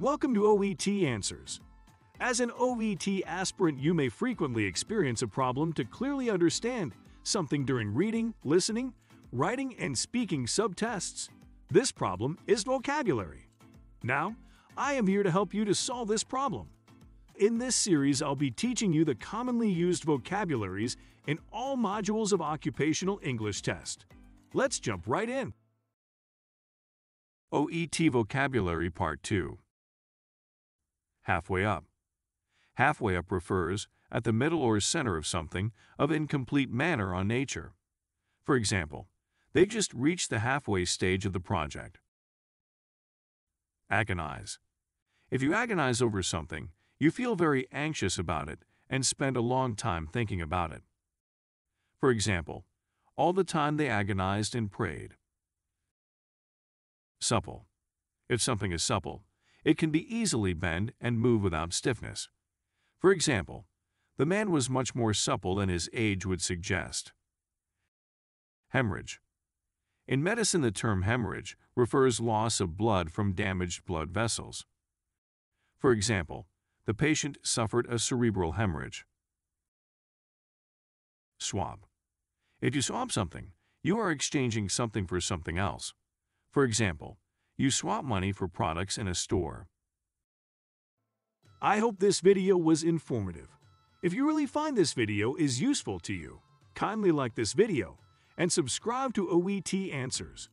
Welcome to OET Answers. As an OET aspirant, you may frequently experience a problem to clearly understand something during reading, listening, writing, and speaking subtests. This problem is vocabulary. Now, I am here to help you to solve this problem. In this series, I'll be teaching you the commonly used vocabularies in all modules of Occupational English Test. Let's jump right in. OET Vocabulary Part 2. Halfway up. Halfway up refers at the middle or center of something of incomplete manner on nature. For example, they've just reached the halfway stage of the project. Agonize. If you agonize over something, you feel very anxious about it and spend a long time thinking about it. For example, all the time they agonized and prayed. Supple. If something is supple, it can be easily bent and move without stiffness. For example, the man was much more supple than his age would suggest. Hemorrhage. In medicine, the term hemorrhage refers loss of blood from damaged blood vessels. For example, the patient suffered a cerebral hemorrhage. Swap. If you swap something, you are exchanging something for something else. For example, you swap money for products in a store. I hope this video was informative. If you really find this video is useful to you, kindly like this video and subscribe to OET Answers.